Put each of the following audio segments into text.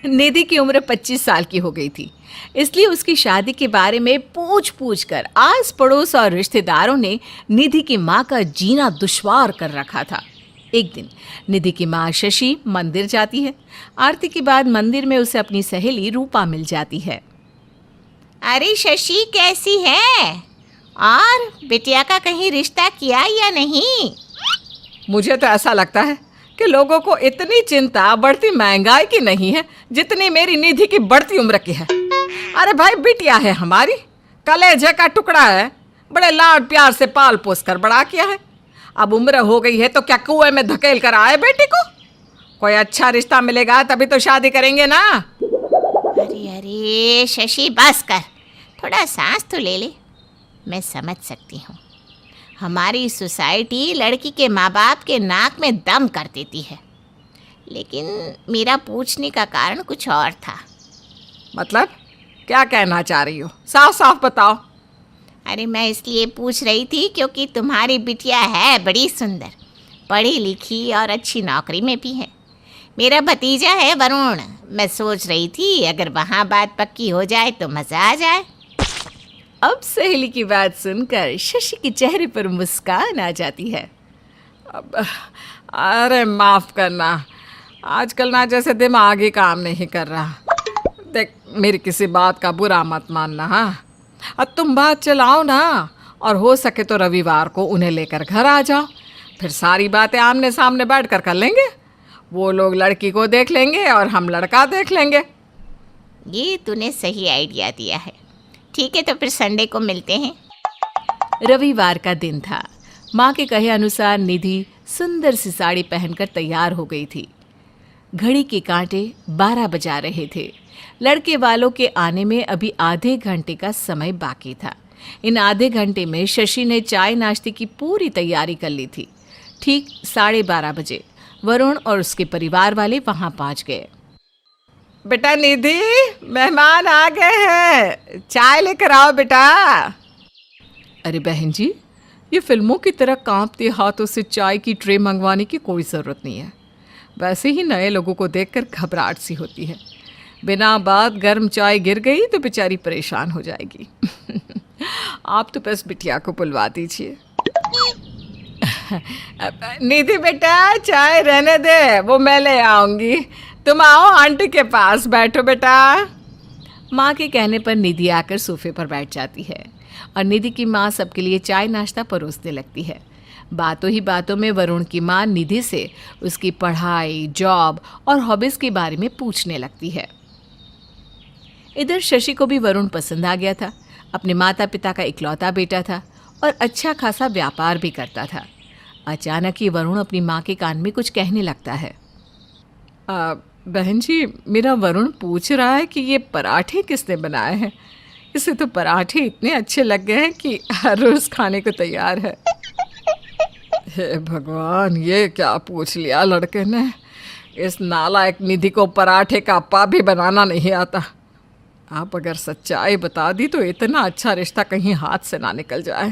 निधि की उम्र 25 साल की हो गई थी, इसलिए उसकी शादी के बारे में पूछ पूछ कर आस पड़ोस और रिश्तेदारों ने निधि की माँ का जीना दुश्वार कर रखा था। एक दिन निधि की माँ शशि मंदिर जाती है। आरती के बाद मंदिर में उसे अपनी सहेली रूपा मिल जाती है। अरे शशि, कैसी है? और बिटिया का कहीं रिश्ता किया या नहीं? मुझे तो ऐसा लगता है कि लोगों को इतनी चिंता बढ़ती महंगाई की नहीं है जितनी मेरी निधि की बढ़ती उम्र की है। अरे भाई, बिटिया है हमारी, कलेजे का टुकड़ा है, बड़े लाड प्यार से पाल पोस कर बड़ा किया है। अब उम्र हो गई है तो क्या कुएं में धकेल कर आए बेटी को? कोई अच्छा रिश्ता मिलेगा तभी तो शादी करेंगे ना। अरे अरे शशि, बस कर, थोड़ा सांस तो ले ले। मैं समझ सकती हूँ, हमारी सोसाइटी लड़की के माँ बाप के नाक में दम कर देती है, लेकिन मेरा पूछने का कारण कुछ और था। मतलब क्या कहना चाह रही हो? साफ साफ बताओ। अरे मैं इसलिए पूछ रही थी क्योंकि तुम्हारी बिटिया है बड़ी सुंदर, पढ़ी लिखी और अच्छी नौकरी में भी है। मेरा भतीजा है वरुण, मैं सोच रही थी अगर वहाँ बात पक्की हो जाए तो मज़ा आ जाए। अब सहेली की बात सुनकर शशि के चेहरे पर मुस्कान आ जाती है। अरे माफ़ करना, आजकल ना जैसे दिमाग ही काम नहीं कर रहा। देख, मेरी किसी बात का बुरा मत मानना। हाँ, अब तुम बात चलाओ ना, और हो सके तो रविवार को उन्हें लेकर घर आ जाओ, फिर सारी बातें आमने सामने बैठ कर लेंगे। वो लोग लड़की को देख लेंगे और हम लड़का देख लेंगे। ये तूने सही आइडिया दिया है। ठीक है, तो फिर संडे को मिलते हैं। रविवार का दिन था। माँ के कहे अनुसार निधि सुंदर सी साड़ी पहनकर तैयार हो गई थी। घड़ी के कांटे 12 बजा रहे थे। लड़के वालों के आने में अभी आधे घंटे का समय बाकी था। इन आधे घंटे में शशि ने चाय नाश्ते की पूरी तैयारी कर ली थी। ठीक 12:30 बजे वरुण और उसके परिवार वाले वहां पहुंच गए। बेटा निधि, मेहमान आ गए हैं, चाय लेकर आओ बेटा। अरे बहन जी, ये फिल्मों की तरह कांपते हाथों से चाय की ट्रे मंगवाने की कोई ज़रूरत नहीं है। वैसे ही नए लोगों को देखकर घबराहट सी होती है। बिना बात गर्म चाय गिर गई तो बेचारी परेशान हो जाएगी। आप तो बस बिटिया को बुलवा दीजिए। निधि बेटा, चाय रहने दे, वो मैं ले आऊँगी। तुम आओ, आंटी के पास बैठो बेटा। माँ के कहने पर निधि आकर सोफे पर बैठ जाती है और निधि की माँ सबके लिए चाय नाश्ता परोसने लगती है। बातों ही बातों में वरुण की माँ निधि से उसकी पढ़ाई, जॉब और हॉबीज़ के बारे में पूछने लगती है। इधर शशि को भी वरुण पसंद आ गया था। अपने माता पिता का इकलौता बेटा था और अच्छा खासा व्यापार भी करता था। अचानक ही वरुण अपनी माँ के कान में कुछ कहने लगता है। बहन जी, मेरा वरुण पूछ रहा है कि ये पराठे किसने बनाए हैं। इसे तो पराठे इतने अच्छे लग गए हैं कि हर रोज़ खाने को तैयार है। हे भगवान, ये क्या पूछ लिया लड़के ने। इस नालायक निधि को पराठे का पा भी बनाना नहीं आता। आप अगर सच्चाई बता दी तो इतना अच्छा रिश्ता कहीं हाथ से ना निकल जाए।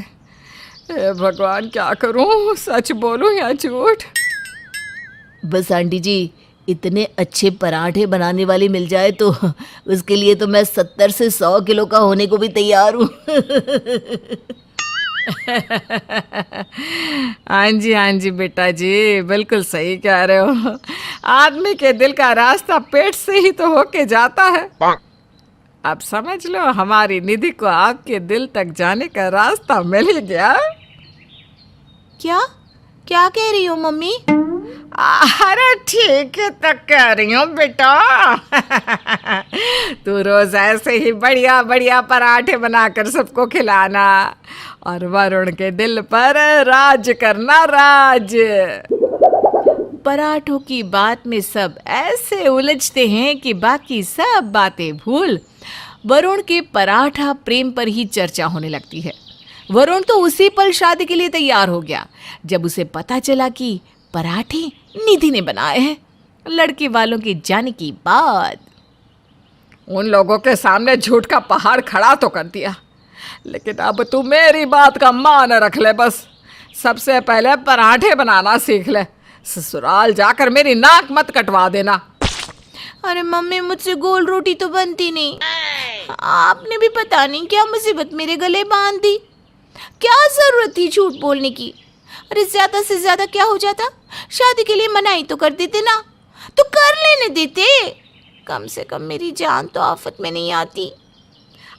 हे भगवान, क्या करूं, सच बोलूं या झूठ? बस आंटी जी, इतने अच्छे पराठे बनाने वाली मिल जाए तो उसके लिए तो मैं 70 से 100 किलो का होने को भी तैयार हूँ। हाँ जी बेटा जी, बिल्कुल सही कह रहे हो। आदमी के दिल का रास्ता पेट से ही तो होके जाता है। अब समझ लो, हमारी निधि को आपके दिल तक जाने का रास्ता मिल ही गया। क्या क्या कह रही हो मम्मी? अरे ठीक है तो कह रही हूँ बेटा। तू रोज ऐसे ही बढ़िया बढ़िया पराठे बनाकर सबको खिलाना और वरुण के दिल पर राज करना, राज। पराठों की बात में सब ऐसे उलझते हैं कि बाकी सब बातें भूल वरुण के पराठा प्रेम पर ही चर्चा होने लगती है। वरुण तो उसी पल शादी के लिए तैयार हो गया जब उसे पता चला कि पराठे निधि ने बनाए हैं। लड़के वालों के जाने की बाद उन लोगों के सामने झूठ का पहाड़ खड़ा तो कर दिया, लेकिन अब तू मेरी बात का मान रख ले। बस सबसे पहले पराठे बनाना सीख ले, ससुराल जाकर मेरी नाक मत कटवा देना। अरे मम्मी, मुझसे गोल रोटी तो बनती नहीं। आपने भी पता नहीं क्या मुसीबत मेरे गले बांध दी। क्या जरूरत थी झूठ बोलने की? अरे ज्यादा से ज्यादा क्या हो जाता? शादी के लिए मनाही तो कर देते ना, तो कर लेने देते। कम से कम मेरी जान तो आफत में नहीं आती।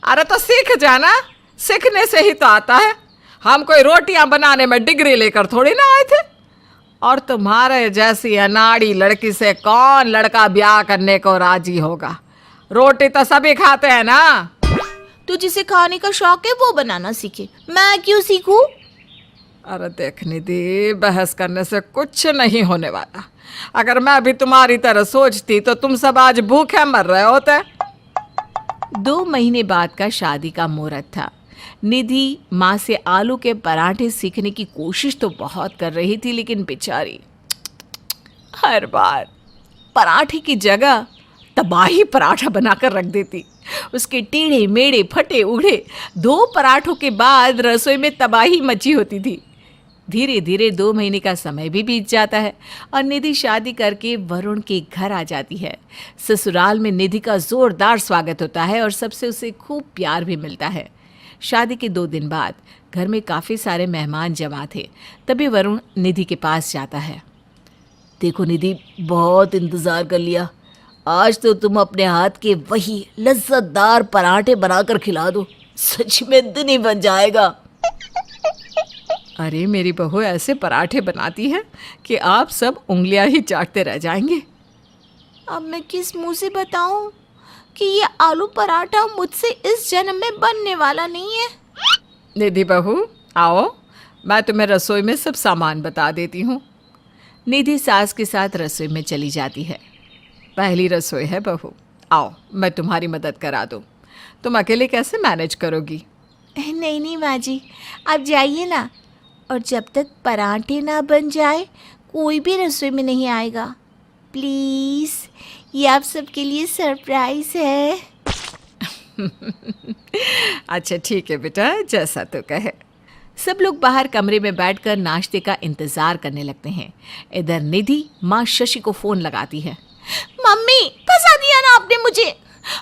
अरे तो सीख जाना, सीखने से ही तो आता है। हम कोई रोटियां बनाने में डिग्री लेकर थोड़ी ना आए थे। और तुम्हारे जैसी अनाड़ी लड़की से कौन लड़का ब्याह करने को राजी होगा? रोटी तो सभी खाते हैं ना। तो जिसे खाने का शौक है वो बनाना सीखे, मैं क्यों सीखूं? अरे देख निधि, बहस करने से कुछ नहीं होने वाला। अगर मैं भी तुम्हारी तरह सोचती तो तुम सब आज भूखे मर रहे होते। 2 महीने बाद का शादी का मुहूर्त था। निधि माँ से आलू के पराठे सीखने की कोशिश तो बहुत कर रही थी, लेकिन बेचारी हर बार पराठे की जगह तबाही पराठा बनाकर रख देती। उसके टेढ़े मेढ़े फटे उड़े 2 पराठों के बाद रसोई में तबाही मची होती थी। धीरे धीरे 2 महीने का समय भी बीत जाता है और निधि शादी करके वरुण के घर आ जाती है। ससुराल में निधि का जोरदार स्वागत होता है और सबसे उसे खूब प्यार भी मिलता है। शादी के 2 दिन बाद घर में काफ़ी सारे मेहमान जमा थे। तभी वरुण निधि के पास जाता है। देखो निधि, बहुत इंतज़ार कर लिया। आज तो तुम अपने हाथ के वही लज्जतदार पराठे बनाकर खिला दो, सच में दिन ही बन जाएगा। अरे मेरी बहू ऐसे पराठे बनाती है कि आप सब उंगलियां ही चाटते रह जाएंगे। अब मैं किस मुंह से बताऊं कि ये आलू पराठा मुझसे इस जन्म में बनने वाला नहीं है। निधि बहू आओ, मैं तुम्हें रसोई में सब सामान बता देती हूँ। निधि सास के साथ रसोई में चली जाती है। पहली रसोई है बहू, आओ मैं तुम्हारी मदद करा दूँ। तुम अकेले कैसे मैनेज करोगी? नहीं नहीं माँ जी, आप जाइए ना, और जब तक पराठे ना बन जाए कोई भी रसोई में नहीं आएगा। प्लीज़, ये आप सबके लिए सरप्राइज है। अच्छा ठीक है बेटा, जैसा तू कहे। सब लोग बाहर कमरे में बैठकर नाश्ते का इंतजार करने लगते हैं। इधर निधि माँ शशि को फोन लगाती है। मम्मी, फंसा दिया ना आपने मुझे।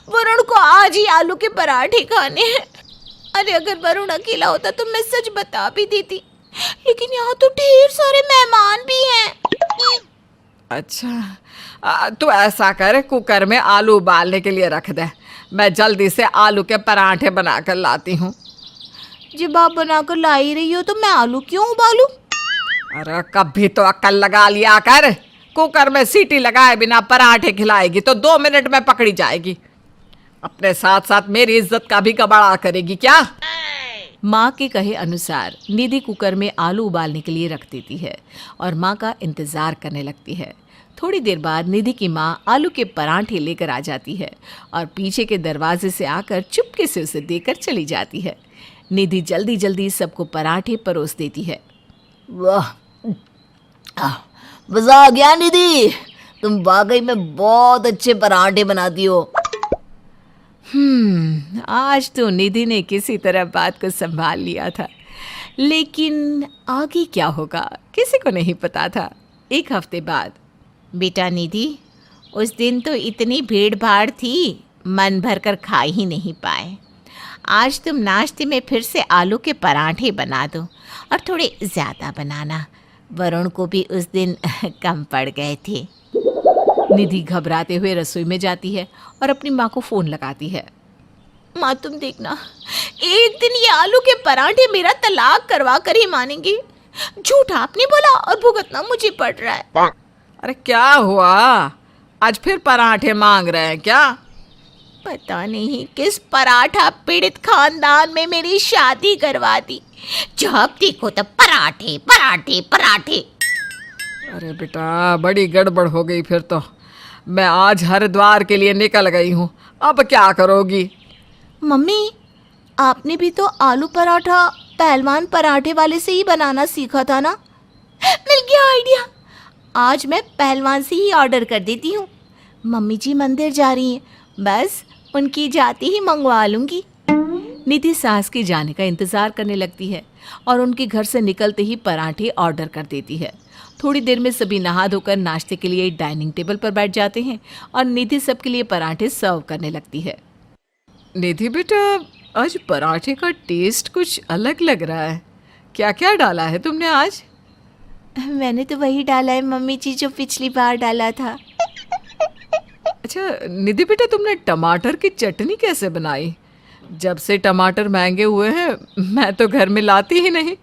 वरुण को आज ही आलू के पराठे खाने हैं। अरे अगर वरुण अकेला होता तो मैं सच बता भी देती, लेकिन यहाँ तो ढेर सारे मेहमान भी हैं। अच्छा तू ऐसा कर, कुकर में आलू उबालने के लिए रख दे। मैं जल्दी से आलू के पराठे बनाकर लाती हूँ। जब आप बनाकर ला ही रही हो तो मैं आलू क्यों उबालूं? अरे कभी तो अक्ल लगा लिया कर। कुकर में सीटी लगाए बिना पराठे खिलाएगी तो 2 मिनट में पकड़ी जाएगी। अपने साथ साथ मेरी इज्जत का भी कबाड़ा करेगी क्या? माँ के कहे अनुसार निधि कुकर में आलू उबालने के लिए रख देती है और माँ का इंतज़ार करने लगती है। थोड़ी देर बाद निधि की माँ आलू के पराठे लेकर आ जाती है और पीछे के दरवाजे से आकर चुपके से उसे देकर चली जाती है। निधि जल्दी जल्दी सबको पराठे परोस देती है। वाह, मज़ा आ गया निधि, तुम वाकई में बहुत अच्छे पराठे बनाती हो। आज तो निधि ने किसी तरह बात को संभाल लिया था, लेकिन आगे क्या होगा किसी को नहीं पता था। 1 हफ्ते बाद। बेटा निधि, उस दिन तो इतनी भीड़ भाड़ थी, मन भर कर खा ही नहीं पाए। आज तुम नाश्ते में फिर से आलू के पराठे बना दो और थोड़े ज़्यादा बनाना। वरुण को भी उस दिन कम पड़ गए थे। निधि घबराते हुए रसोई में जाती है और अपनी माँ को फ़ोन लगाती है। माँ, तुम देखना, एक दिन ये आलू के पराठे मेरा तलाक करवा कर ही मानेंगे। झूठ आपने बोला और भुगतना मुझे पड़ रहा है। अरे क्या हुआ, आज फिर पराठे मांग रहे हैं क्या? पता नहीं किस पराठा पीड़ित खानदान में मेरी शादी करवा दी। जब देखो तब पराठे पराठे पराठे। अरे बेटा, बड़ी गड़बड़ हो गई फिर तो। मैं आज हरिद्वार के लिए निकल गई हूँ, अब क्या करोगी? मम्मी, आपने भी तो आलू पराठा पहलवान पराठे वाले से ही बनाना सीखा था ना? मिल गया आइडिया। आज मैं पहलवान से ही ऑर्डर कर देती हूँ। मम्मी जी मंदिर जा रही हैं, बस उनकी जाती ही मंगवा लूँगी। निधि सास के जाने का इंतज़ार करने लगती है और उनके घर से निकलते ही पराठे ऑर्डर कर देती है। थोड़ी देर में सभी नहा धोकर नाश्ते के लिए डाइनिंग टेबल पर बैठ जाते हैं और निधि सबके लिए पराठे सर्व करने लगती है। निधि बेटा, आज पराठे का टेस्ट कुछ अलग लग रहा है। क्या क्या डाला है तुमने आज? मैंने तो वही डाला है मम्मी जी जो पिछली बार डाला था। अच्छा निधि बेटा, तुमने टमाटर की चटनी कैसे बनाई? जब से टमाटर महंगे हुए हैं मैं तो घर में लाती ही नहीं।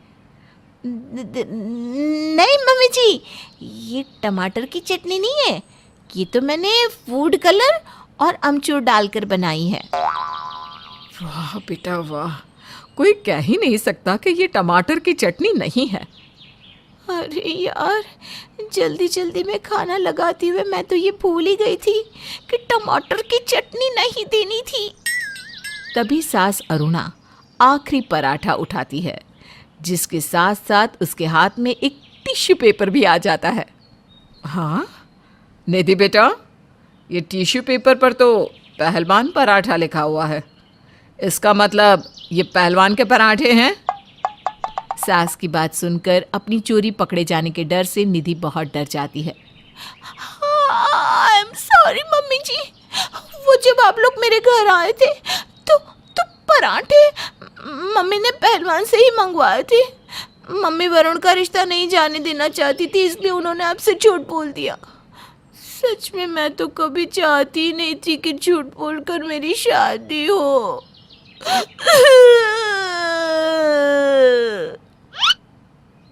नहीं मम्मी जी, ये टमाटर की चटनी नहीं है, ये तो मैंने फूड कलर और अमचूर डालकर बनाई है। वाह बेटा वाह, कोई कह ही नहीं सकता कि ये टमाटर की चटनी नहीं है। अरे यार, जल्दी जल्दी में खाना लगाते हुए मैं तो ये भूल ही गई थी कि टमाटर की चटनी नहीं देनी थी। तभी सास अरुणा आखिरी पराठा उठाती है, जिसके साथ साथ उसके हाथ में एक टिश्यू पेपर भी आ जाता है। हाँ निधि बेटा, ये टिश्यू पेपर पर तो पहलवान पराठा लिखा हुआ है। इसका मतलब ये पहलवान के पराठे हैं? सास की बात सुनकर अपनी चोरी पकड़े जाने के डर से निधि बहुत डर जाती है। आई एम सॉरी मम्मी जी, वो जब आप लोग मेरे घर आए थे तो पराठे मम्मी ने पहलवान से ही मंगवाए थे। मम्मी वरुण का रिश्ता नहीं जाने देना चाहती थी, इसलिए उन्होंने आपसे झूठ बोल दिया। सच में मैं तो कभी चाहती नहीं थी कि झूठ बोलकर मेरी शादी हो।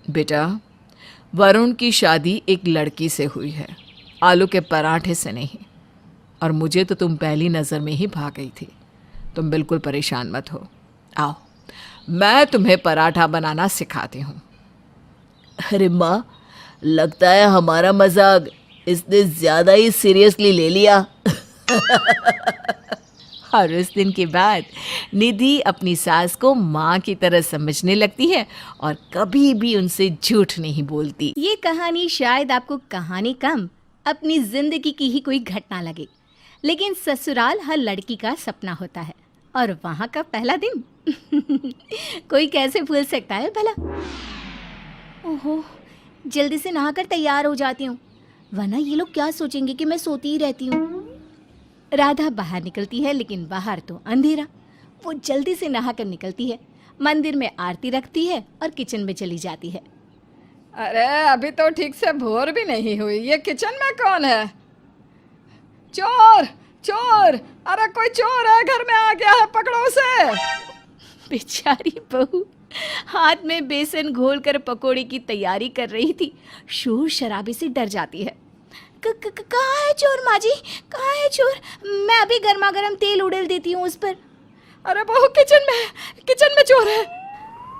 बेटा, वरुण की शादी एक लड़की से हुई है, आलू के पराठे से नहीं। और मुझे तो तुम पहली नज़र में ही भाग गई थी। तुम बिल्कुल परेशान मत हो। आओ, मैं तुम्हें पराठा बनाना सिखाती हूँ। अरे माँ, लगता है हमारा मजाक इसने ज़्यादा ही सीरियसली ले लिया। और उस दिन के बाद निधि अपनी सास को माँ की तरह समझने लगती है और कभी भी उनसे झूठ नहीं बोलती। ये कहानी शायद आपको कहानी कम अपनी जिंदगी की ही कोई घटना लगे, लेकिन ससुराल हर लड़की का सपना होता है और वहाँ का पहला दिन कोई कैसे भूल सकता है भला। ओहो, जल्दी से नहाकर तैयार हो जाती हूँ, वरना ये लोग क्या सोचेंगे कि मैं सोती ही रहती हूँ। राधा बाहर निकलती है, लेकिन बाहर तो अंधेरा। वो जल्दी से नहाकर निकलती है, मंदिर में आरती रखती है और किचन में चली जाती है। अरे अभी तो ठीक से भोर भी नहीं हुई, ये किचन में कौन है? चोर चोर, अरे कोई चोर है, घर में आ गया है, पकड़ो उसे। बेचारी बहू हाथ में बेसन घोलकर पकोड़े की तैयारी कर रही थी, शोर शराबे से डर जाती है। कहाँ है चोर माँ जी, कहाँ है चोर? मैं अभी गर्मा गर्म तेल उड़ेल देती हूँ उस पर। अरे बहू, किचन में चोर है।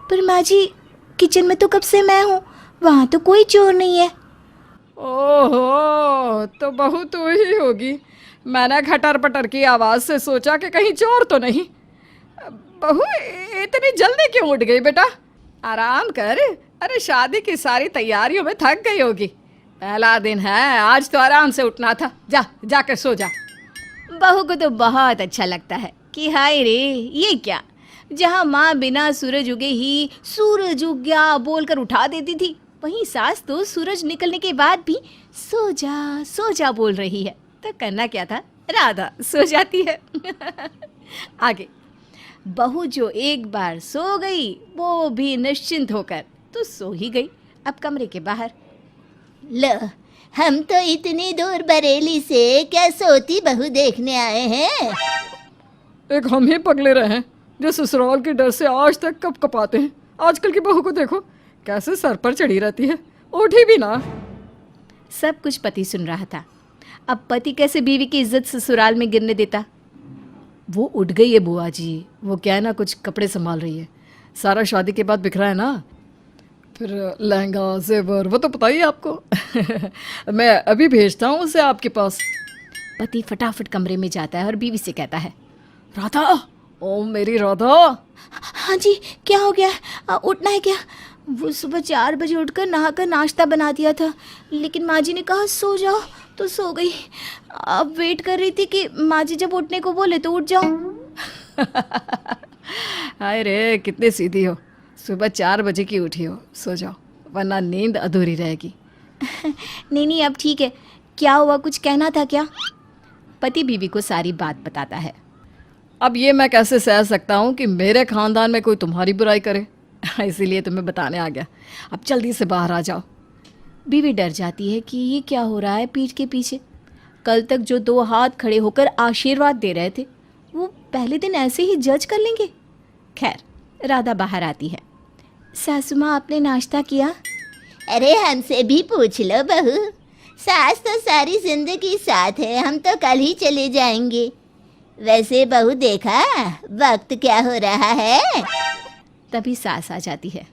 पर माँ जी, किचन में तो कब से मैं हूँ, वहाँ तो कोई चोर नहीं है। ओहो, तो बहू तू ही होगी। मैंने खटर पटर की आवाज़ से सोचा कि कहीं चोर तो नहीं। बहू, इतनी जल्दी क्यों उठ गई बेटा? आराम कर। अरे शादी की सारी तैयारियों में थक गई होगी, पहला दिन है, आज तो आराम से उठना था। जाकर सो जा। बहू को तो बहुत अच्छा लगता है कि हाय रे, ये क्या, जहाँ माँ बिना सूरज उगे ही सूरज उग गया बोलकर उठा देती थी, वहीं सास तो सूरज निकलने के बाद भी सो जा बोल रही है। तो करना क्या था, राधा सो जाती है। आगे बहू जो एक बार सो गई, वो भी निश्चिंत होकर तो सो ही गई। अब कमरे के बाहर, लो, हम तो इतनी दूर बरेली से क्या सोती बहू देखने आए हैं। एक हम ही पगले रहे हैं जो ससुराल के डर से आज तक कप कपाते हैं। आजकल की बहू को देखो कैसे सर पर चढ़ी रहती है, उठी भी ना। सब कुछ पति सुन रहा था। अब पति कैसे बीवी की इज्जत ससुराल में गिरने देता। वो उठ गई है बुआ जी, वो क्या है ना, कुछ कपड़े संभाल रही है। सारा शादी के बाद बिखरा है ना, फिर लहंगा जेवर वो तो पता ही है आपको। मैं अभी भेजता हूँ उसे आपके पास। पति फटाफट कमरे में जाता है और बीवी से कहता है, राधा, ओ मेरी राधा। हाँ जी, क्या हो गया, उठना है क्या? वो सुबह 4 बजे उठकर नहाकर नाश्ता बना दिया था, लेकिन माँ जी ने कहा सो जाओ तो सो गई। अब वेट कर रही थी कि माँ जी जब उठने को बोले तो उठ जाओ। हाय रे, कितनी सीधी हो, सुबह 4 बजे की उठी हो, सो जाओ वरना नींद अधूरी रहेगी। नहीं नहीं, अब ठीक है। क्या हुआ, कुछ कहना था क्या? पति बीवी को सारी बात बताता है। अब ये मैं कैसे सह सकता हूँ कि मेरे खानदान में कोई तुम्हारी बुराई करे। इसीलिए तुम्हें बताने आ गया। अब जल्दी से बाहर आ जाओ। बीवी डर जाती है कि ये क्या हो रहा है पीठ के पीछे। कल तक जो 2 हाथ खड़े होकर आशीर्वाद दे रहे थे, वो पहले दिन ऐसे ही जज कर लेंगे। खैर, राधा बाहर आती है। सासू माँ, आपने नाश्ता किया? अरे हमसे भी पूछ लो बहू, सास तो सारी जिंदगी साथ है, हम तो कल ही चले जाएंगे। वैसे बहू देखा वक्त क्या हो रहा है? तभी सास आ जाती है।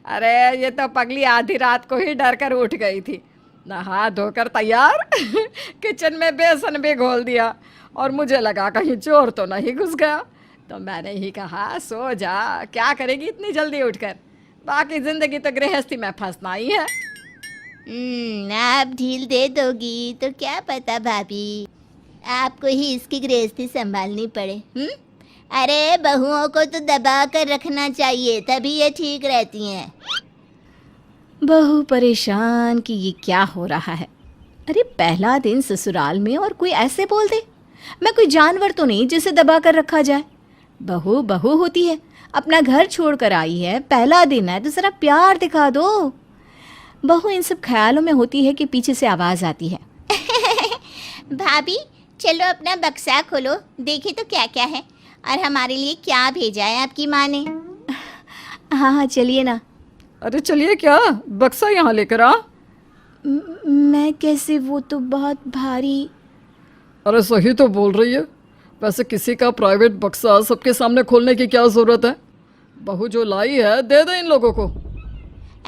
अरे ये तो पगली आधी रात को ही डर कर उठ गई थी। नहा धोकर तैयार किचन में बेसन भी घोल दिया और मुझे लगा कहीं चोर तो नहीं घुस गया, तो मैंने ही कहा सो जा, क्या करेगी इतनी जल्दी उठकर, बाकी जिंदगी तो गृहस्थी में फंसना ही है। आप ढील दे दोगी तो क्या पता भाभी आपको ही इसकी गृहस्थी संभालनी पड़े। अरे बहुओं को तो दबा कर रखना चाहिए, तभी ये ठीक रहती हैं। बहू परेशान कि ये क्या हो रहा है। अरे पहला दिन ससुराल में और कोई ऐसे बोल दे। मैं कोई जानवर तो नहीं जिसे दबा कर रखा जाए। बहू बहू होती है, अपना घर छोड़ कर आई है, पहला दिन है तो ज़रा प्यार दिखा दो। बहू इन सब ख्यालों में होती है कि पीछे से आवाज़ आती है। भाभी चलो अपना बक्सा खोलो, देखे तो क्या क्या है और हमारे लिए क्या भेजा है आपकी माँ ने। हाँ हाँ चलिए ना। अरे चलिए, क्या बक्सा यहाँ लेकर आ। मैं कैसे, वो तो बहुत भारी। अरे सही तो बोल रही है। वैसे किसी का प्राइवेट बक्सा सबके सामने खोलने की क्या ज़रूरत है। बहू जो लाई है दे दे इन लोगों को।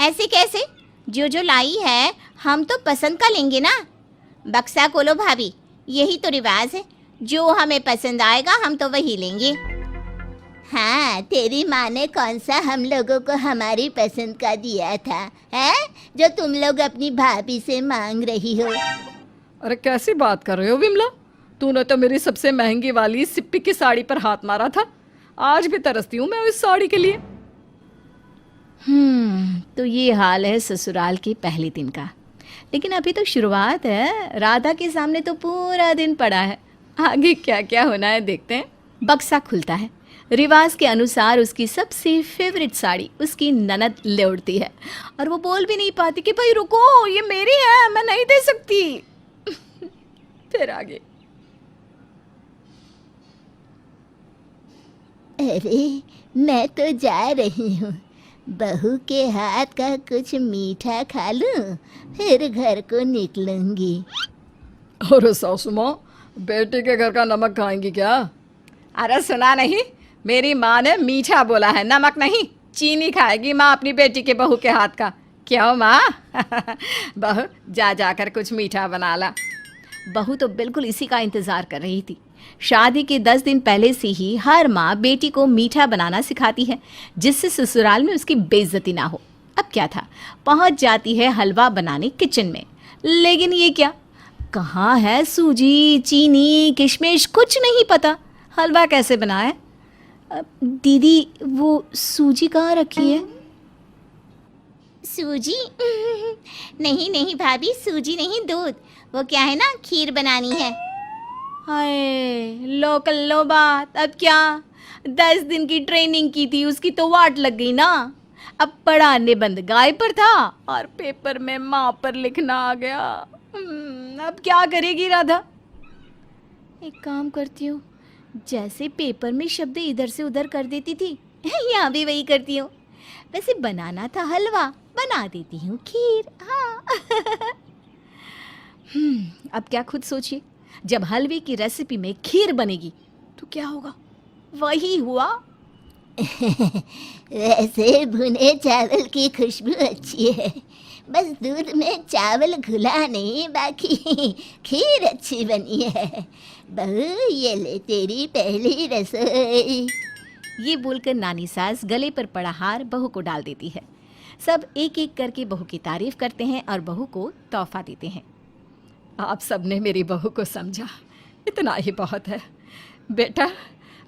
ऐसे कैसे, जो लाई है हम तो पसंद का लेंगे ना। बक्सा खोलो भाभी, यही तो रिवाज है, जो हमें पसंद आएगा हम तो वही लेंगे। हाँ, तेरी माँ ने कौन सा हम लोगों को हमारी पसंद का दिया था, है जो तुम लोग अपनी भाभी से मांग रही हो। अरे कैसी बात कर रहे हो विमला, तूने तो मेरी सबसे महंगी वाली सिप्पी की साड़ी पर हाथ मारा था। आज भी तरसती हूँ मैं इस साड़ी के लिए। तो ये हाल है ससुराल के पहले दिन का। लेकिन अभी तो शुरुआत है। राधा के सामने तो पूरा दिन पड़ा है। आगे क्या क्या होना है देखते हैं। बक्सा खुलता है। रिवाज के अनुसार उसकी सबसे फेवरेट साड़ी उसकी ननद ले उड़ती है और वो बोल भी नहीं पाती कि भाई रुको, ये मेरी है, मैं नहीं दे सकती। फिर आगे। अरे मैं तो जा रही हूँ, बहू के हाथ का कुछ मीठा खा लूँ, फिर घर को निकलूंगी। अरे सासू माँ, बेटे के घर का नमक खाएंगी क्या? अरे सुना नहीं, मेरी माँ ने मीठा बोला है, नमक नहीं। चीनी खाएगी माँ अपनी बेटी के बहू के हाथ का। क्यों माँ? बहू जा जाकर कुछ मीठा बना ला। बहू तो बिल्कुल इसी का इंतज़ार कर रही थी। शादी के 10 दिन पहले से ही हर माँ बेटी को मीठा बनाना सिखाती है, जिससे ससुराल में उसकी बेइज्जती ना हो। अब क्या था, पहुँच जाती है हलवा बनाने किचन में। लेकिन ये क्या, कहाँ है सूजी, चीनी, किशमिश, कुछ नहीं पता। हलवा कैसे बनाए? दीदी वो सूजी कहाँ रखी है? सूजी? नहीं नहीं भाभी, सूजी नहीं, दूध। वो क्या है ना, खीर बनानी है। हाय लो कर लो बात। अब क्या, 10 दिन की ट्रेनिंग की थी, उसकी तो वाट लग गई ना। अब पढ़ाने बंद गाय पर था और पेपर में माँ पर लिखना आ गया। अब क्या करेगी राधा? एक काम करती हूँ, जैसे पेपर में शब्द इधर से उधर कर देती थी, यहाँ भी वही करती हूँ। वैसे बनाना था हलवा, बना देती हूँ खीर। हाँ। अब क्या खुद सोचिए, जब हलवे की रेसिपी में खीर बनेगी तो क्या होगा? वही हुआ। वैसे भुने चावल की खुशबू अच्छी है, बस दूध में चावल घुला नहीं, बाकी खीर अच्छी बनी है। बहू ये ले तेरी पहली रसोई। ये बोलकर नानी सास गले पर पड़ा हार बहू को डाल देती है। सब एक एक करके बहू की तारीफ करते हैं और बहू को तोहफा देते हैं। आप सबने मेरी बहू को समझा, इतना ही बहुत है। बेटा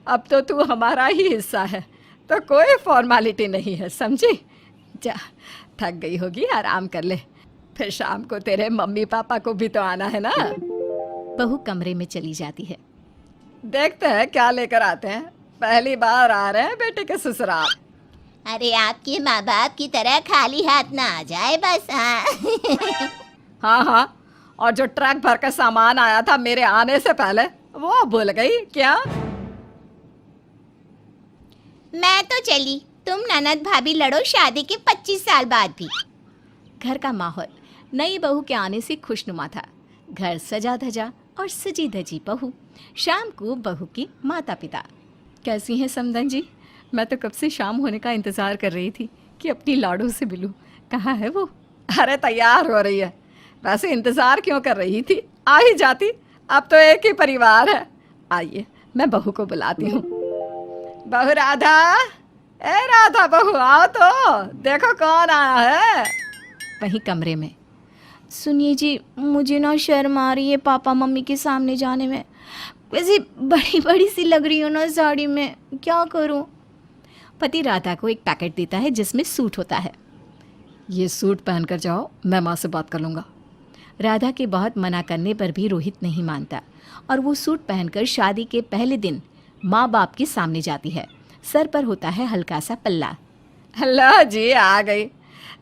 अब तो तू हमारा ही हिस्सा है, तो कोई फॉर्मेलिटी नहीं है, समझी? जा, थक गई होगी, आराम कर ले। फिर शाम को तेरे मम्मी पापा को भी तो आना है ना। बहू कमरे में चली जाती है। देखते हैं क्या लेकर आते हैं। पहली बार आ रहे हैं बेटे के ससुराल। अरे आपके माँ बाप की तरह खाली हाथ ना आ जाए बस। हाँ हाँ हाँ, और जो ट्रक भर कर सामान आया था मेरे आने से पहले, वो भूल गई क्या? मैं तो चली, तुम ननद भाभी लड़ो शादी के 25 साल बाद भी। घर का माहौल नई बहू के आने से खुशनुमा था। घर सजा धजा और सजी धजी बहू। शाम को बहू की माता पिता। कैसी हैं समधन जी? मैं तो कब से शाम होने का इंतज़ार कर रही थी कि अपनी लाडू से मिलूं। कहाँ है वो? अरे तैयार हो रही है। वैसे इंतज़ार क्यों कर रही थी, आ ही जाती। अब तो एक ही परिवार है। आइए मैं बहू को बुलाती हूँ। बहू राधा, ए राधा बहू आओ तो, देखो कौन आया है। वहीं कमरे में, सुनिए जी, मुझे ना शर्म आ रही है पापा मम्मी के सामने जाने में। वैसे बड़ी बड़ी सी लग रही हो ना साड़ी में, क्या करूं? पति राधा को एक पैकेट देता है जिसमें सूट होता है। ये सूट पहन कर जाओ, मैं माँ से बात कर लूँगा। राधा के बहुत मना करने पर भी रोहित नहीं मानता और वो सूट पहनकर शादी के पहले दिन माँ बाप के सामने जाती है। सर पर होता है हल्का सा पल्ला। लो जी आ गई।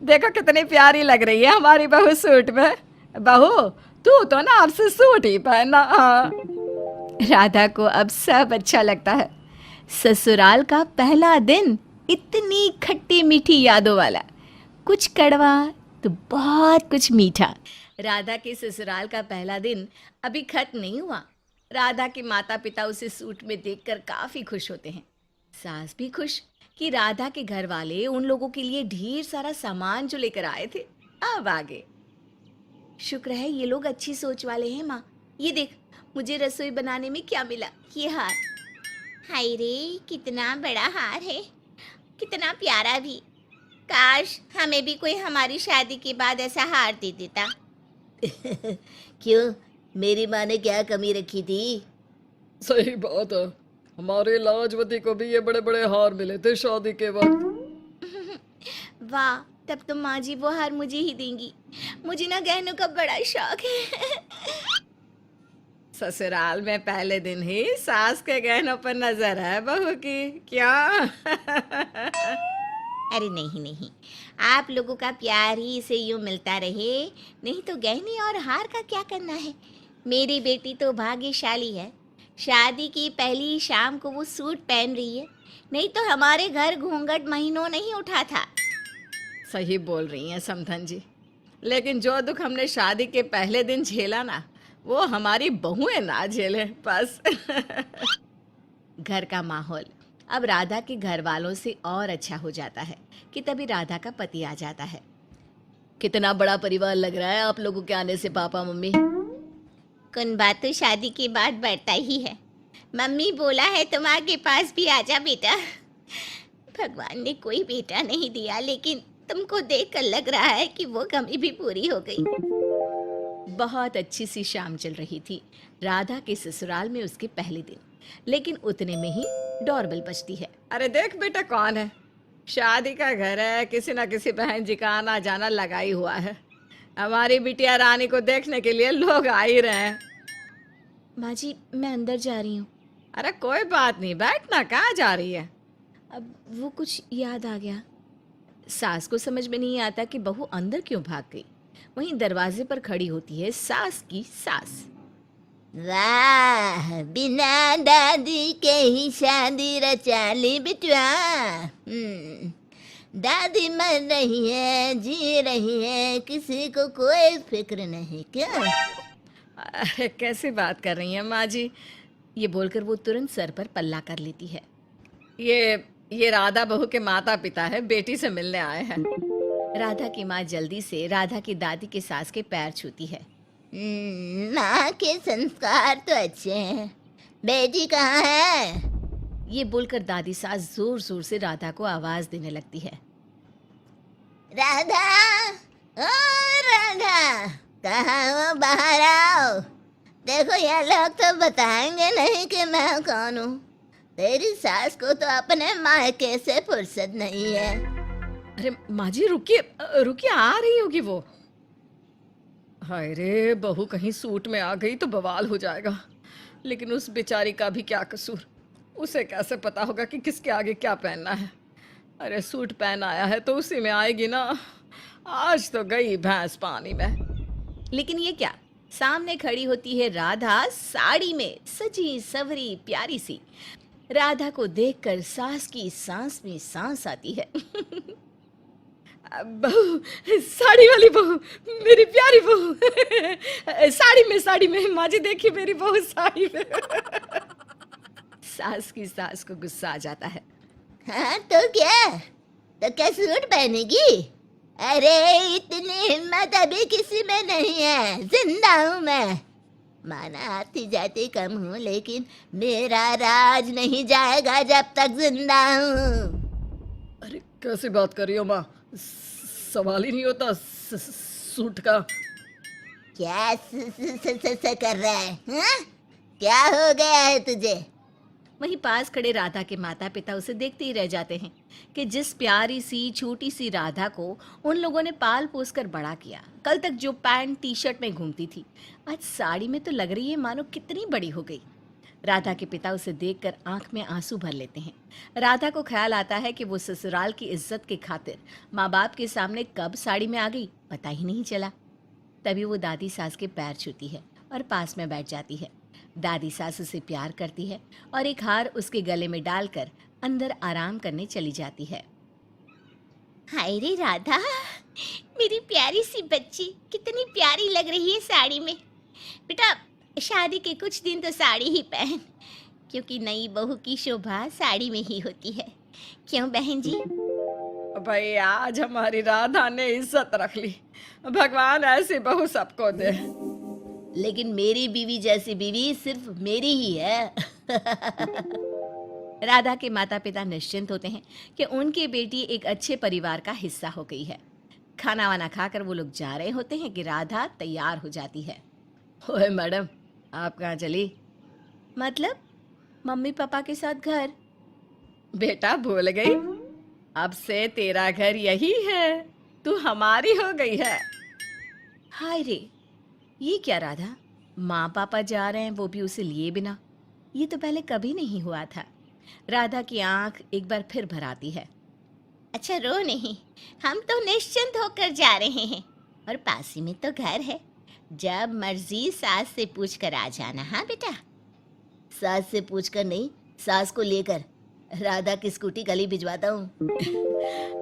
देखो कितनी प्यारी लग रही है हमारी बहू सूट में। बहू तू तो ना आपसे सूट ही पहनना। हाँ। राधा को अब सब अच्छा लगता है। ससुराल का पहला दिन इतनी खट्टी मीठी यादों वाला, कुछ कड़वा तो बहुत कुछ मीठा। राधा के ससुराल का पहला दिन अभी खत्म नहीं हुआ। राधा के माता पिता उसे सूट में देखकर काफ़ी खुश होते हैं। सास भी खुश कि राधा के घर वाले उन लोगों के लिए ढेर सारा सामान जो लेकर आए थे अब आ गए। शुक्र है ये लोग अच्छी सोच वाले हैं माँ। ये देख मुझे रसोई बनाने में क्या मिला, ये हार। हाय रे, कितना बड़ा हार है, कितना प्यारा भी। काश हमें भी कोई हमारी शादी के बाद ऐसा हार दे देता। क्यों, मेरी माँ ने क्या कमी रखी थी? सही बात है, हमारे लाजवती को भी ये बड़े बड़े हार मिले थे शादी के वक्त। वाह, तब तो माँ जी वो हार मुझे ही देंगी। मुझे ना गहनों का बड़ा शौक है। ससुराल में पहले दिन ही सास के गहनों पर नजर है बहू की, क्या? अरे नहीं नहीं, आप लोगों का प्यार ही इसे यूँ मिलता रहे, नहीं तो गहने और हार का क्या करना है। मेरी बेटी तो भाग्यशाली है, शादी की पहली शाम को वो सूट पहन रही है, नहीं तो हमारे घर घूंघट महीनों नहीं उठा था। सही बोल रही हैं समधन जी, लेकिन जो दुख हमने शादी के पहले दिन झेला ना, वो हमारी बहुएं ना झेले बस। घर का माहौल अब राधा के घर वालों से और अच्छा हो जाता है कि तभी राधा का पति आ जाता है। कितना बड़ा परिवार लग रहा है आप लोगों के आने से पापा मम्मी। कुनबा तो शादी के बाद बढ़ता ही है। मम्मी बोला है तुम आगे पास भी आजा बेटा। भगवान ने कोई बेटा नहीं दिया, लेकिन तुमको देखकर लग रहा है कि वो कमी भी पूरी हो गई। बहुत अच्छी सी शाम चल रही थी राधा के ससुराल में उसके पहले दिन, लेकिन उतने में ही डोरबेल बजती है। अरे देख बेटा कौन है, शादी का घर है, किसी ना किसी बहन जी का आना जाना लगा ही हुआ है। हमारी बिटिया रानी को देखने के लिए लोग आ ही रहे हैं। माँ जी मैं अंदर जा रही हूँ। अरे कोई बात नहीं, बैठना, कहाँ जा रही है? अब वो कुछ याद आ गया। सास को समझ में नहीं आता कि बहू अंदर क्यों भाग गई। वहीं दरवाजे पर खड़ी होती है सास की सास। वाह, बिना दादी के ही शादी रचा ली बिटुआ। दादी मर रही है, जी रही है, किसी को कोई फिक्र नहीं क्या? अरे कैसी बात कर रही हैं माँ जी? ये बोलकर वो तुरंत सर पर पल्ला कर लेती है। ये राधा बहू के माता पिता है, बेटी से मिलने आए हैं। राधा की माँ जल्दी से राधा की दादी के सास के पैर छूती है। माँ के संस्कार तो अच्छे हैं, बेटी कहाँ है? ये बोलकर दादी सास जोर जोर से राधा को आवाज देने लगती है। राधा, ओ राधा, कहाँ हो? बाहर आओ। देखो ये लोग तो बताएंगे नहीं कि मैं कौन हूँ। तेरी सास को तो अपने मायके से फुर्सत नहीं है। अरे माँ जी रुकिए रुकिए, आ रही होगी वो। हाय रे, बहू कहीं सूट में आ गई तो बवाल हो जाएगा। लेकिन उस बेचारी का भी क्या कसूर, उसे कैसे पता होगा कि किसके आगे क्या पहनना है। अरे सूट पहन आया है तो उसी में आएगी ना। आज तो गई भैंस पानी में। लेकिन ये क्या, सामने खड़ी होती है राधा साड़ी में, सजी सवरी प्यारी सी। राधा को देखकर सास की सांस में सांस आती है। बहू, साड़ी वाली बहू, मेरी प्यारी बहू। साड़ी में माँ जी देखी मेरी बहू साड़ी में। सास की सास को गुस्सा आ जाता है। हाँ तो क्या सूट पहनेगी? अरे इतनी हिम्मत अभी किसी में नहीं है, जिंदा हूँ मैं। माना आती जाती कम हूँ, लेकिन मेरा राज नहीं जाएगा जब तक जिंदा हूँ। अरे कैसी बात कर रही हो माँ, सवाल ही नहीं होता सूट का। क्या कर रहा है हाँ? क्या हो गया है तुझे? वहीं पास खड़े राधा के माता पिता उसे देखते ही रह जाते हैं कि जिस प्यारी सी छोटी सी राधा को उन लोगों ने पाल पोस कर बड़ा किया, कल तक जो पैंट टी शर्ट में घूमती थी, आज साड़ी में तो लग रही है मानो कितनी बड़ी हो गई। राधा के पिता उसे देखकर आंख में आंसू भर लेते हैं। राधा को ख्याल आता है कि वो ससुराल की इज्जत के खातिर माँ बाप के सामने कब साड़ी में आ गई पता ही नहीं चला। तभी वो दादी सास के पैर छूती है और पास में बैठ जाती है। दादी सास उसे प्यार करती है और एक हार उसके गले में डालकर अंदर आराम करने चली जाती है। हाय रे राधा, मेरी प्यारी सी बच्ची, कितनी प्यारी लग रही है साड़ी में। बेटा शादी के कुछ दिन तो साड़ी ही पहन, क्योंकि नई बहू की शोभा साड़ी में ही होती है। क्यों बहन जी? भाई आज हमारी राधा ने इज्जत रख ली, भगवान ऐसी बहू सबको दे। लेकिन मेरी बीवी जैसी बीवी सिर्फ मेरी ही है। राधा के माता पिता निश्चिंत होते हैं कि उनकी बेटी एक अच्छे परिवार का हिस्सा हो गई है। खाना वाना खाकर वो लोग जा रहे होते हैं कि राधा तैयार हो जाती है। ओए मैडम, आप कहाँ चली? मतलब मम्मी पापा के साथ घर। बेटा भूल गई, अब से तेरा घर यही है, तू हमारी हो गई है। हाय रे, ये क्या राधा, माँ पापा जा रहे हैं वो भी उसे लिए बिना। ये तो पहले कभी नहीं हुआ था। राधा की आंख एक बार फिर भर आती है। अच्छा रो नहीं, हम तो निश्चिंत होकर जा रहे हैं और पास ही में तो घर है। जब मर्जी सास से पूछ कर आ जाना। हाँ बेटा? सास से पूछकर नहीं, सास को लेकर राधा की स्कूटी कल ही भिजवाता हूँ।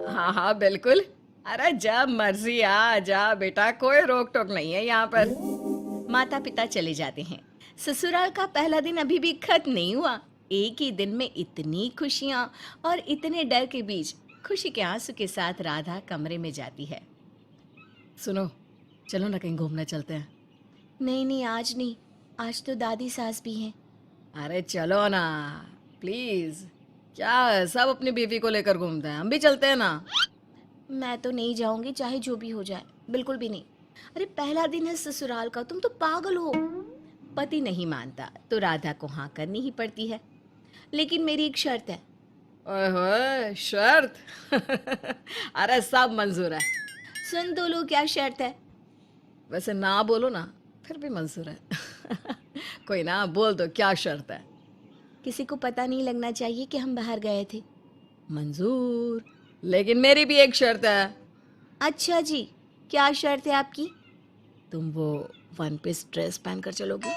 हाँ हाँ बिल्कुल, अरे जब मर्जी आ जा बेटा, कोई रोक टोक नहीं है यहाँ पर। माता पिता चले जाते हैं। ससुराल का पहला दिन अभी भी खत्म नहीं हुआ। एक ही दिन में इतनी खुशियाँ और इतने डर के बीच खुशी के आंसू के साथ राधा कमरे में जाती है। सुनो, चलो ना कहीं घूमने चलते हैं। नहीं नहीं, आज नहीं, आज तो दादी सास भी हैं। अरे चलो ना प्लीज, क्या सब अपनी बीवी को लेकर घूमते हैं, हम भी चलते हैं ना। मैं तो नहीं जाऊंगी चाहे जो भी हो जाए, बिल्कुल भी नहीं। अरे पहला दिन है ससुराल का, तुम तो पागल हो। पति नहीं मानता तो राधा को हाँ करनी ही पड़ती है। लेकिन मेरी एक शर्त है। ओए होए, शर्त? अरे सब मंजूर है। सुन तो लो क्या शर्त है। वैसे ना बोलो ना, फिर भी मंजूर है। कोई ना, बोल दो क्या शर्त है। किसी को पता नहीं लगना चाहिए कि हम बाहर गए थे। मंजूर, लेकिन मेरी भी एक शर्त है। अच्छा जी, क्या शर्त है आपकी? तुम वो वन पीस ड्रेस पहन कर चलोगी?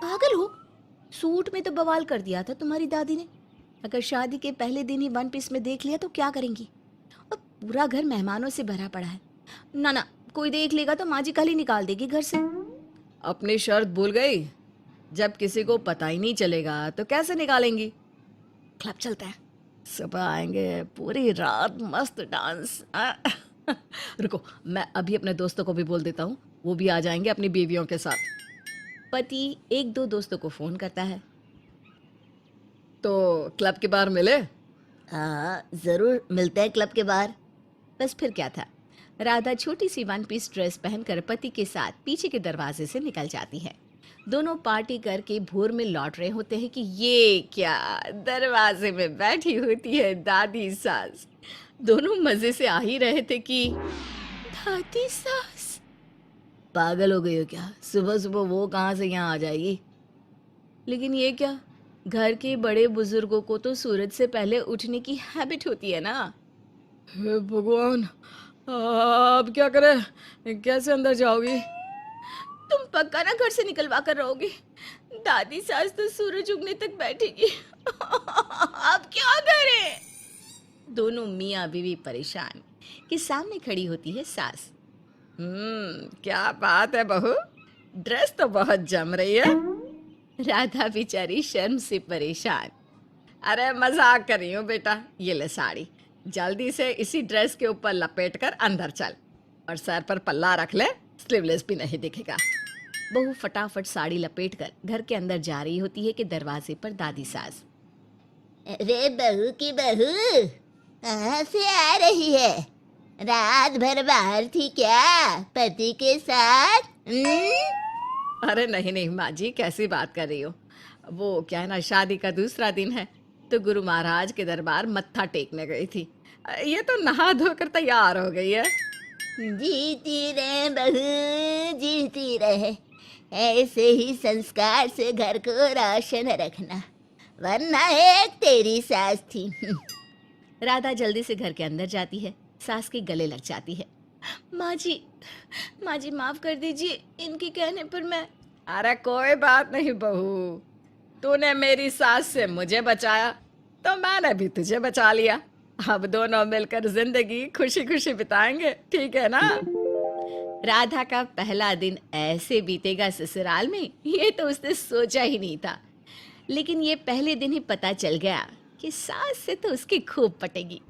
पागल हो, सूट में तो बवाल कर दिया था तुम्हारी दादी ने। अगर शादी के पहले दिन ही वन पीस में देख लिया तो क्या करेंगी? और पूरा घर मेहमानों से भरा पड़ा है। ना ना, कोई देख लेगा तो माँ जी कल ही निकाल देगी घर से। अपनी शर्त भूल गई? जब किसी को पता ही नहीं चलेगा तो कैसे निकालेंगी? क्लब चलता है। सुबह आएंगे, पूरी रात मस्त डांस। रुको, मैं अभी अपने दोस्तों को भी बोल देता हूँ, वो भी आ जाएंगे अपनी बीवियों के साथ। पति एक दो दोस्तों को फोन करता है। तो क्लब के बाहर मिले? हाँ जरूर, मिलते हैं क्लब के बाहर। बस फिर क्या था, राधा छोटी सी वन पीस ड्रेस पहनकर पति के साथ पीछे के दरवाजे से निकल जाती है। दोनों पार्टी करके भोर में लौट रहे होते हैं कि ये क्या, दरवाजे में बैठी होती है दादी सास। दोनों मजे से आ ही रहे थे कि दादी सास। पागल हो गई हो क्या? सुबह सुबह वो कहाँ से यहाँ आ जाएगी? लेकिन ये क्या, घर के बड़े बुजुर्गों को तो सूरज से पहले उठने की हैबिट होती है ना। हे भगवान, अब क्या करें? कैसे अंदर जाओगी? तुम पक्का ना घर से निकलवा कर रहोगे? दादी सास तो सूरज उगने तक बैठेगी। अब क्या करें? दोनों मियाँ बीवी परेशान कि सामने खड़ी होती है सास। क्या बात है बहू, ड्रेस तो बहुत जम रही है। राधा बेचारी शर्म से परेशान। अरे मजाक कर रही हूँ बेटा, ये ले साड़ी, जल्दी से इसी ड्रेस के ऊपर लपेट कर अंदर चल, और सर पर पल्ला रख ले, स्लीवलेस भी नहीं दिखेगा। बहू फटाफट साड़ी लपेटकर घर के अंदर जा रही होती है कि दरवाजे पर दादी सास। अरे बहू की बहू, कहाँ से आ रही है? रात भर बाहर थी क्या पति के साथ? अरे नहीं नहीं माँ जी, कैसी बात कर रही हो? वो क्या है ना, शादी का दूसरा दिन है तो गुरु महाराज के दरबार मत्था टेकने गई थी। ये तो नहा धोकर तैयार हो गई है। जीती रहे बहू, जीती रहे। ऐसे ही संस्कार से घर को रोशन रखना, वरना एक तेरी सास थी। राधा जल्दी से घर के अंदर जाती है, सास के गले लग जाती है। माँ जी माफ कर दीजिए, इनके कहने पर मैं। अरे कोई बात नहीं बहू, तूने मेरी सास से मुझे बचाया तो मैंने भी तुझे बचा लिया। अब दोनों मिलकर जिंदगी खुशी खुशी बिताएंगे, ठीक है ना? राधा का पहला दिन ऐसे बीतेगा ससुराल में, ये तो उसने सोचा ही नहीं था। लेकिन ये पहले दिन ही पता चल गया कि सास से तो उसकी खूब पटेगी।